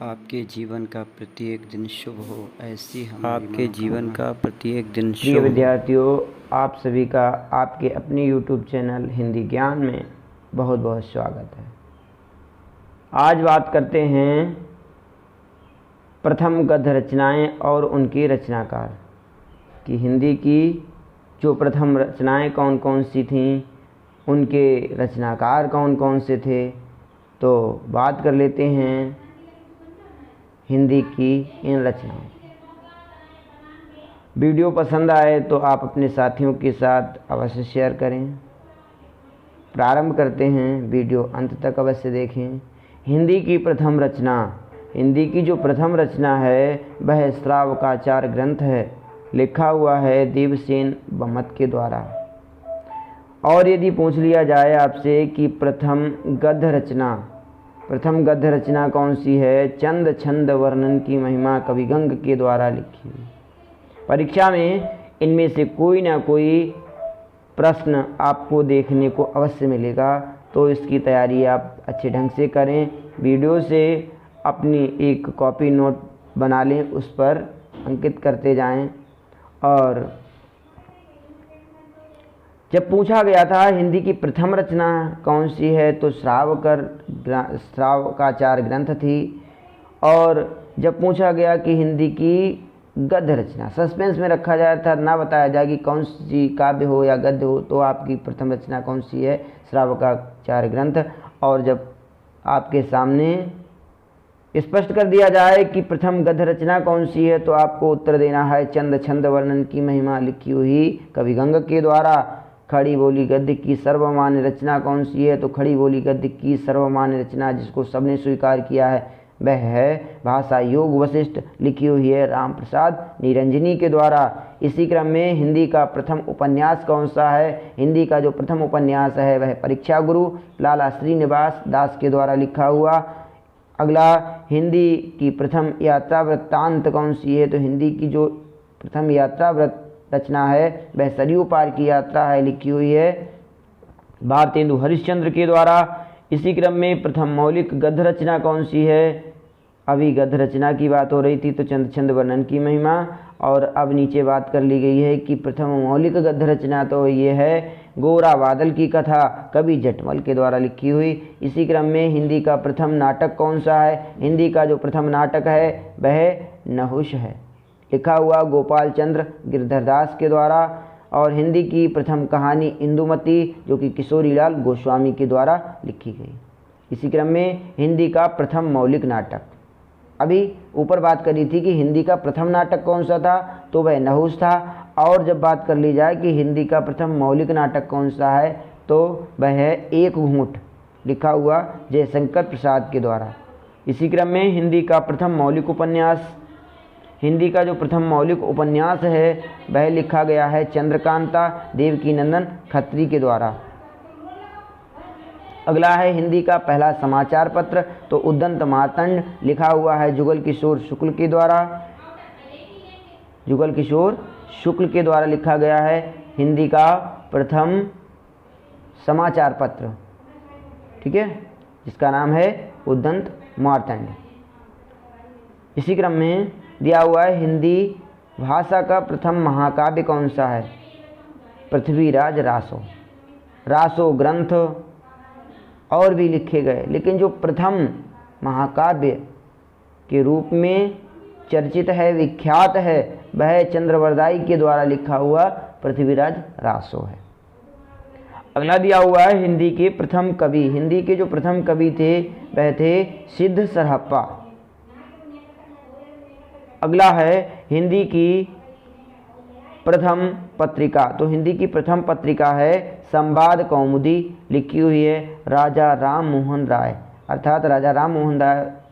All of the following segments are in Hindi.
आपके जीवन का प्रत्येक दिन शुभ हो, ऐसी आपके जीवन का प्रत्येक दिन प्रिय शुभ। विद्यार्थियों, आप सभी का आपके अपने YouTube चैनल हिंदी ज्ञान में बहुत बहुत स्वागत है। आज बात करते हैं प्रथम गद्य रचनाएं और उनके रचनाकार कि हिंदी की जो प्रथम रचनाएं कौन कौन सी थीं, उनके रचनाकार कौन कौन से थे। तो बात कर लेते हैं हिंदी की इन रचनाओं। वीडियो पसंद आए तो आप अपने साथियों के साथ अवश्य शेयर करें। प्रारंभ करते हैं, वीडियो अंत तक अवश्य देखें। हिंदी की प्रथम रचना, हिंदी की जो प्रथम रचना है वह श्रावकाचार ग्रंथ है, लिखा हुआ है देवसेन बमत के द्वारा। और यदि पूछ लिया जाए आपसे कि प्रथम गद्य रचना कौन सी है, चंद छंद वर्णन की महिमा कविगंग के द्वारा लिखी हुई। परीक्षा में इनमें से कोई ना कोई प्रश्न आपको देखने को अवश्य मिलेगा, तो इसकी तैयारी आप अच्छे ढंग से करें। वीडियो से अपनी एक कॉपी नोट बना लें, उस पर अंकित करते जाएं। और जब पूछा गया था हिंदी की प्रथम रचना कौन सी है, तो श्रावकाचार ग्रंथ थी। और जब पूछा गया कि हिंदी की गद्य रचना, सस्पेंस में रखा जाता था, ना बताया जाए कि कौन सी काव्य हो या गद्य हो, तो आपकी प्रथम रचना कौन सी है, श्रावकाचार ग्रंथ। और जब आपके सामने स्पष्ट कर दिया जाए कि प्रथम गद्य रचना कौन सी है, तो आपको उत्तर देना है चंद छंद वर्णन की महिमा लिखी हुई कविगंग के द्वारा। खड़ी बोली गद्य की सर्वमान्य रचना कौन सी है, तो खड़ी बोली गद्य की सर्वमान्य रचना जिसको सबने स्वीकार किया है वह है भाषा योग वशिष्ठ, लिखी हुई है राम प्रसाद निरंजनी के द्वारा। इसी क्रम में हिंदी का प्रथम उपन्यास कौन सा है, हिंदी का जो प्रथम उपन्यास है वह परीक्षा गुरु लाला श्रीनिवास दास के द्वारा लिखा हुआ। अगला, हिंदी की प्रथम यात्रा वृत्तांत कौन सी है, तो हिंदी की जो प्रथम यात्रा रचना है वह सरयू पार की यात्रा है, लिखी हुई है भारतेंदु हरिश्चंद्र के द्वारा। इसी क्रम में प्रथम मौलिक गद्य रचना कौन सी है, अभी गद्य रचना की बात हो रही थी तो चंद छंद वर्णन की महिमा, और अब नीचे बात कर ली गई है कि प्रथम मौलिक गद्य रचना तो ये है गोरा बादल की कथा, कवि जटमल के द्वारा लिखी हुई। इसी क्रम में हिंदी का प्रथम नाटक कौन सा है, हिंदी का जो प्रथम नाटक है वह नहुष है, लिखा हुआ गोपाल चंद्र गिरधरदास के द्वारा। और हिंदी की प्रथम कहानी इंदुमती, जो कि किशोरीलाल गोस्वामी के द्वारा लिखी गई। इसी क्रम में हिंदी का प्रथम मौलिक नाटक, अभी ऊपर बात करी थी कि हिंदी का प्रथम नाटक कौन सा था, तो वह नहुष था। और जब बात कर ली जाए कि हिंदी का प्रथम मौलिक नाटक कौन सा है, तो वह है एक घूंट, लिखा हुआ जयशंकर प्रसाद के द्वारा। इसी क्रम में हिंदी का प्रथम मौलिक उपन्यास, हिंदी का जो प्रथम मौलिक उपन्यास है वह लिखा गया है चंद्रकांता देवकीनंदन खत्री के द्वारा। अगला है हिंदी का पहला समाचार पत्र, तो उद्दंत मार्तंड, लिखा हुआ है जुगल किशोर शुक्ल के द्वारा। जुगल किशोर शुक्ल के द्वारा लिखा गया है हिंदी का प्रथम समाचार पत्र, ठीक है, जिसका नाम है उद्दंत मार्तंड। इसी क्रम में दिया हुआ है हिंदी भाषा का प्रथम महाकाव्य कौन सा है, पृथ्वीराज रासो। रासो ग्रंथ और भी लिखे गए, लेकिन जो प्रथम महाकाव्य के रूप में चर्चित है, विख्यात है, वह चंद्रवरदाई के द्वारा लिखा हुआ पृथ्वीराज रासो है। अगला दिया हुआ है हिंदी के प्रथम कवि, हिंदी के जो प्रथम कवि थे वह थे सिद्ध सरहप्पा। अगला है हिंदी की प्रथम पत्रिका, तो हिंदी की प्रथम पत्रिका है संवाद कौमुदी, लिखी हुई है राजा राम मोहन राय, अर्थात राजा राम मोहन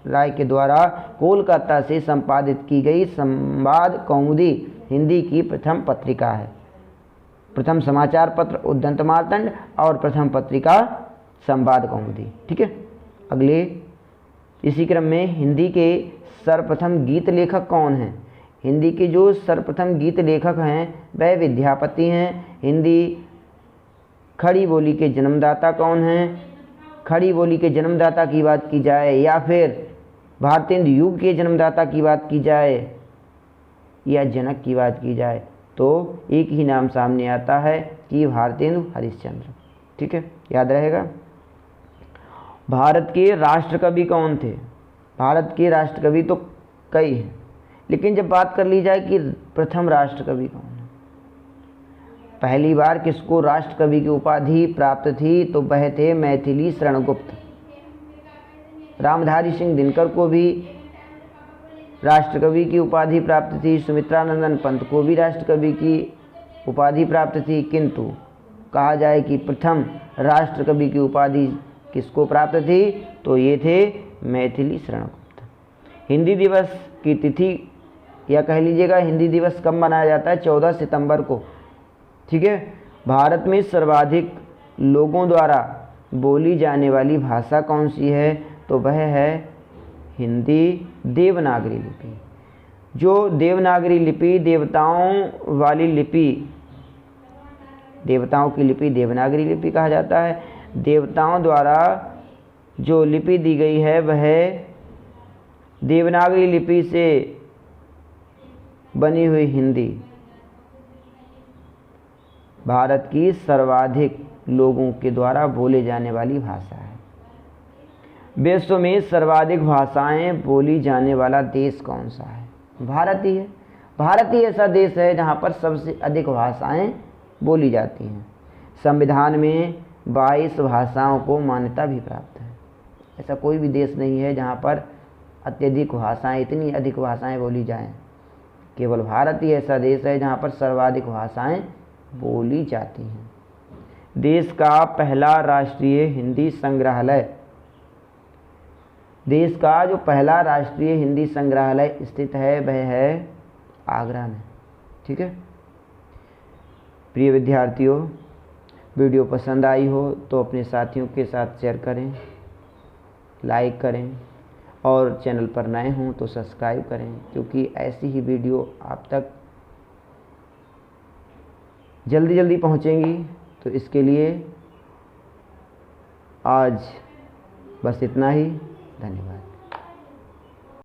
राय के द्वारा कोलकाता से संपादित की गई संवाद कौमुदी हिंदी की प्रथम पत्रिका है। प्रथम समाचार पत्र उद्दंत मार्तंड और प्रथम पत्रिका संवाद कौमुदी, ठीक है। अगले, इसी क्रम में हिंदी के सर्वप्रथम गीत लेखक कौन हैं, हिंदी के जो सर्वप्रथम गीत लेखक हैं वह विद्यापति हैं। हिंदी खड़ी बोली के जन्मदाता कौन हैं, खड़ी बोली के जन्मदाता की बात की जाए या फिर भारतेंदु युग के जन्मदाता की बात की जाए या जनक की बात की जाए तो एक ही नाम सामने आता है कि भारतेंदु हरिश्चंद्र। ठीक है, याद रहेगा। भारत के राष्ट्रकवि कौन थे? भारत के राष्ट्रकवि तो कई हैं, लेकिन जब बात कर ली जाए कि प्रथम राष्ट्रकवि कौन है, पहली बार किसको राष्ट्रकवि की उपाधि प्राप्त थी, तो वह थे मैथिली शरण गुप्त। रामधारी सिंह दिनकर को भी राष्ट्रकवि की उपाधि प्राप्त थी, सुमित्रानंदन पंत को भी राष्ट्रकवि की उपाधि प्राप्त थी, किंतु कहा जाए कि प्रथम राष्ट्रकवि की उपाधि किसको प्राप्त थी, तो ये थे मैथिली शरण गुप्त। हिंदी दिवस की तिथि या कह लीजिएगा हिंदी दिवस कब मनाया जाता है? 14 सितंबर को। ठीक है। भारत में सर्वाधिक लोगों द्वारा बोली जाने वाली भाषा कौन सी है? तो वह है हिंदी देवनागरी लिपि। जो देवनागरी लिपि देवताओं वाली लिपि, देवताओं की लिपि देवनागरी लिपि कहा जाता है। देवताओं द्वारा जो लिपि दी गई है वह देवनागरी लिपि से बनी हुई हिंदी भारत की सर्वाधिक लोगों के द्वारा बोले जाने वाली भाषा है। विश्व में सर्वाधिक भाषाएं बोली जाने वाला देश कौन सा है? भारत ही है। भारत ही ऐसा देश है जहां पर सबसे अधिक भाषाएं बोली जाती हैं। संविधान में 22 भाषाओं को मान्यता भी प्राप्त है। ऐसा कोई भी देश नहीं है जहां पर अत्यधिक भाषाएं, इतनी अधिक भाषाएं बोली जाएं। केवल भारत ही ऐसा देश है जहां पर सर्वाधिक भाषाएं बोली जाती हैं। देश का पहला राष्ट्रीय हिंदी संग्रहालय, देश का जो पहला राष्ट्रीय हिंदी संग्रहालय स्थित है वह है आगरा में। ठीक है। प्रिय विद्यार्थियों, वीडियो पसंद आई हो तो अपने साथियों के साथ शेयर करें, लाइक करें और चैनल पर नए हों तो सब्सक्राइब करें, क्योंकि ऐसी ही वीडियो आप तक जल्दी जल्दी पहुंचेंगी। तो इसके लिए आज बस इतना ही। धन्यवाद।